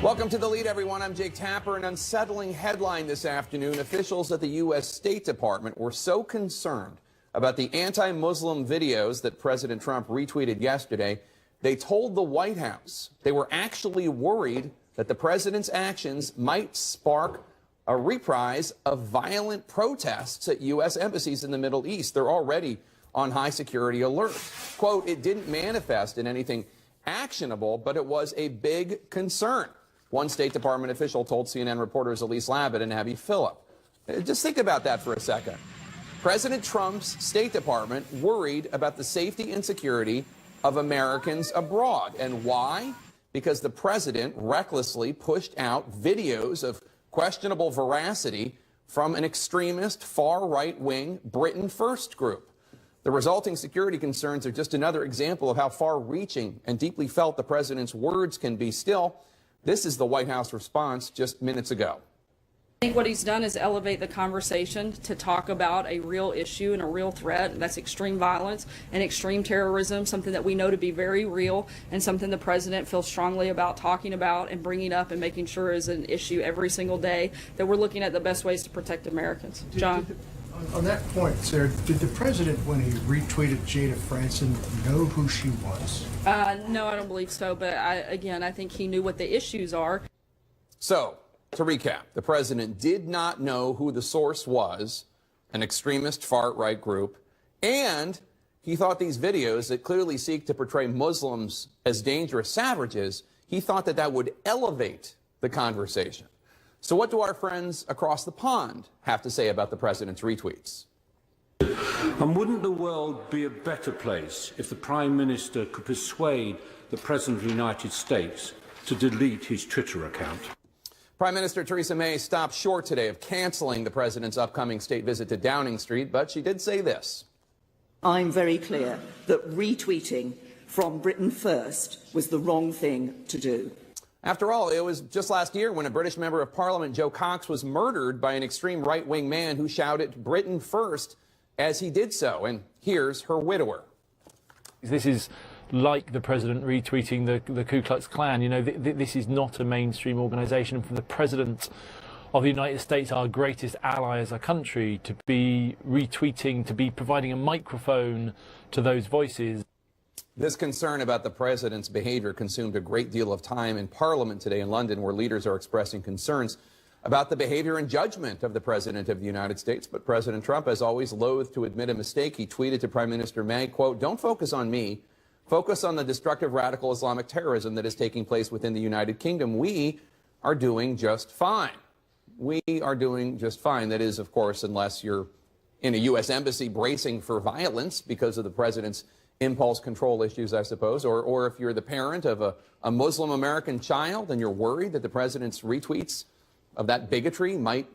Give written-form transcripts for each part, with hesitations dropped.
Welcome to The Lead, everyone. I'm Jake Tapper. An unsettling headline this afternoon. Officials at the U.S. State Department were so concerned about the anti-Muslim videos that President Trump retweeted yesterday, they told the White House they were actually worried that the president's actions might spark a reprise of violent protests at U.S. embassies in the Middle East. They're already on high security alert. Quote, it didn't manifest in anything actionable, but it was a big concern. One State Department official told CNN reporters Elise Labott and Abby Phillip. Just think about that for a second. President Trump's State Department worried about the safety and security of Americans abroad. And why? Because the president recklessly pushed out videos of questionable veracity from an extremist far right-wing Britain First group. The resulting security concerns are just another example of how far-reaching and deeply felt the president's words can be. Still, this is the White House response just minutes ago. I think what he's done is elevate the conversation to talk about a real issue and a real threat. That's extreme violence and extreme terrorism, something that we know to be very real and something the president feels strongly about talking about and bringing up and making sure is an issue every single day, that we're looking at the best ways to protect Americans. John? On that point, Sarah, did the president, when he retweeted Jada Franson, know who she was? No, I don't believe so. But again, I think he knew what the issues are. So, to recap, the president did not know who the source was, an extremist far-right group, and he thought these videos that clearly seek to portray Muslims as dangerous savages, he thought that that would elevate the conversation. So what do our friends across the pond have to say about the president's retweets? And wouldn't the world be a better place if the Prime Minister could persuade the President of the United States to delete his Twitter account? Prime Minister Theresa May stopped short today of canceling the president's upcoming state visit to Downing Street, but she did say this. I'm very clear that retweeting from Britain First was the wrong thing to do. After all, it was just last year when a British member of Parliament, Joe Cox, was murdered by an extreme right-wing man who shouted Britain first as he did so. And here's her widower. This is like the president retweeting the Ku Klux Klan. You know, this is not a mainstream organization. For the president of the United States, our greatest ally as a country, to be retweeting, to be providing a microphone to those voices. This concern about the president's behavior consumed a great deal of time in Parliament today in London, where leaders are expressing concerns about the behavior and judgment of the President of the United States. But President Trump, as always, loath to admit a mistake. He tweeted to Prime Minister May, quote, "Don't focus on me. Focus on the destructive radical Islamic terrorism that is taking place within the United Kingdom. We are doing just fine. We are doing just fine." That is, of course, unless you're in a U.S. embassy bracing for violence because of the president's impulse control issues, I suppose, or if you're the parent of a Muslim American child and you're worried that the president's retweets of that bigotry might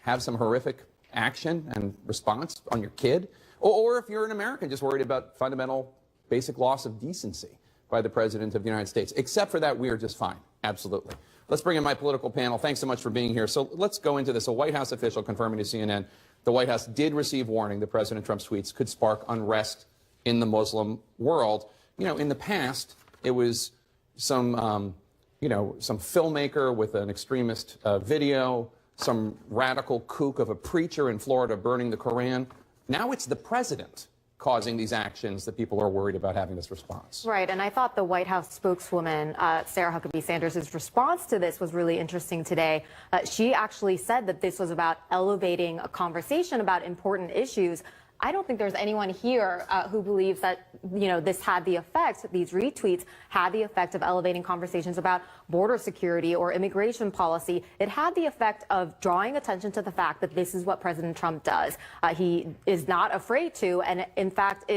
have some horrific action and response on your kid, or if you're an American just worried about fundamental basic loss of decency by the president of the United States. Except for that, we are just fine. Absolutely. Let's bring in my political panel. Thanks so much for being here. So let's go into this. A White House official confirming to CNN the White House did receive warning that President Trump's tweets could spark unrest in the Muslim world. You know, in the past, it was some filmmaker with an extremist video, some radical kook of a preacher in Florida burning the Koran. Now it's the president causing these actions that people are worried about having this response. Right, and I thought the White House spokeswoman, Sarah Huckabee Sanders' response to this was really interesting today. She actually said that this was about elevating a conversation about important issues. I don't think there's anyone here who believes that, this had the effect, these retweets had the effect of elevating conversations about border security or immigration policy. It had the effect of drawing attention to the fact that this is what President Trump does. He is not afraid to, and in fact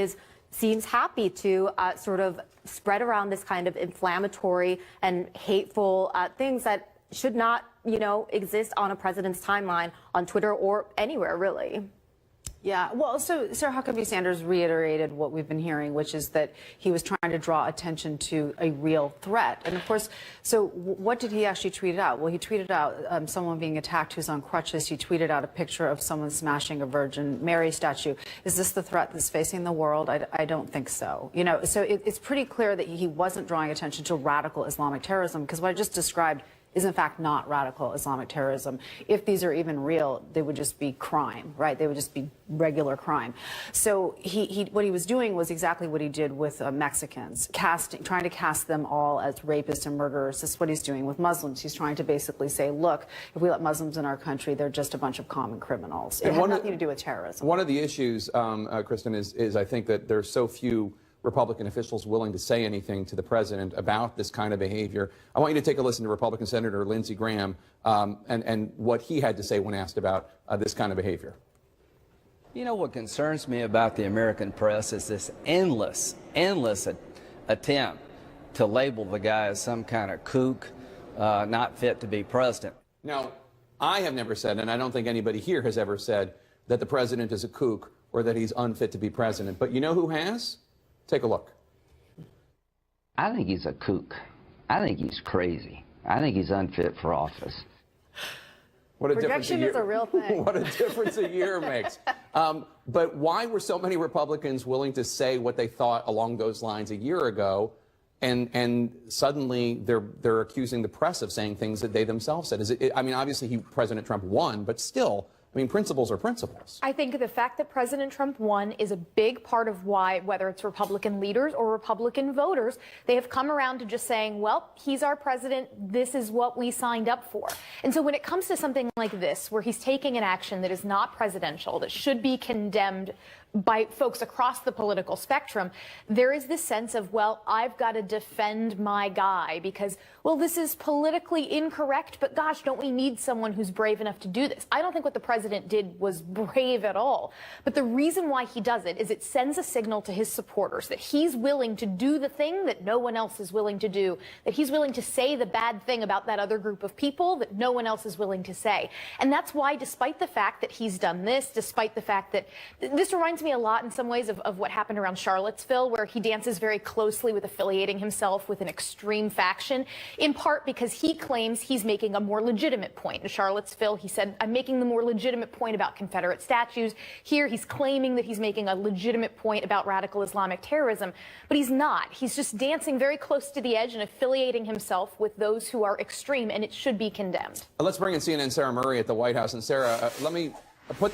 seems happy to sort of spread around this kind of inflammatory and hateful things that should not, exist on a president's timeline on Twitter or anywhere, really. Yeah, well, so Sarah Huckabee Sanders reiterated what we've been hearing, which is that he was trying to draw attention to a real threat. And of course, so what did he actually tweet out? Well, he tweeted out someone being attacked who's on crutches. He tweeted out a picture of someone smashing a Virgin Mary statue. Is this the threat that's facing the world? I don't think so. So it's pretty clear that he wasn't drawing attention to radical Islamic terrorism, because what I just described is in fact not radical Islamic terrorism. If these are even real, they would just be crime, right? They would just be regular crime. So what he was doing was exactly what he did with Mexicans, trying to cast them all as rapists and murderers. This is what he's doing with Muslims. He's trying to basically say, look, if we let Muslims in our country, they're just a bunch of common criminals. It has nothing to do with terrorism. One of the issues, Kristen, is I think that there's so few Republican officials willing to say anything to the president about this kind of behavior. I want you to take a listen to Republican Senator Lindsey Graham and what he had to say when asked about this kind of behavior. You know what concerns me about the American press is this endless attempt to label the guy as some kind of kook, not fit to be president. Now, I have never said, and I don't think anybody here has ever said, that the president is a kook or that he's unfit to be president. But you know who has? Take a look. I think he's a kook. I think he's crazy. I think he's unfit for office. What a difference Projection is a real thing. What a difference a year makes. But why were so many Republicans willing to say what they thought along those lines a year ago, and suddenly they're accusing the press of saying things that they themselves said? I mean, obviously President Trump won, but still, I mean, principles are principles. I think the fact that President Trump won is a big part of why, whether it's Republican leaders or Republican voters, they have come around to just saying, well, he's our president. This is what we signed up for. And so when it comes to something like this, where he's taking an action that is not presidential, that should be condemned by folks across the political spectrum, there is this sense of, well, I've got to defend my guy because, well, this is politically incorrect, but gosh, don't we need someone who's brave enough to do this? I don't think what the president did was brave at all. But the reason why he does it is it sends a signal to his supporters that he's willing to do the thing that no one else is willing to do, that he's willing to say the bad thing about that other group of people that no one else is willing to say. And that's why, despite the fact that he's done this, despite the fact that this reminds me a lot in some ways of what happened around Charlottesville, where he dances very closely with affiliating himself with an extreme faction, in part because he claims he's making a more legitimate point. In Charlottesville, he said, I'm making the more legitimate point about Confederate statues. Here, he's claiming that he's making a legitimate point about radical Islamic terrorism, but he's not. He's just dancing very close to the edge and affiliating himself with those who are extreme, and it should be condemned. Let's bring in CNN's Sarah Murray at the White House. And Sarah, let me put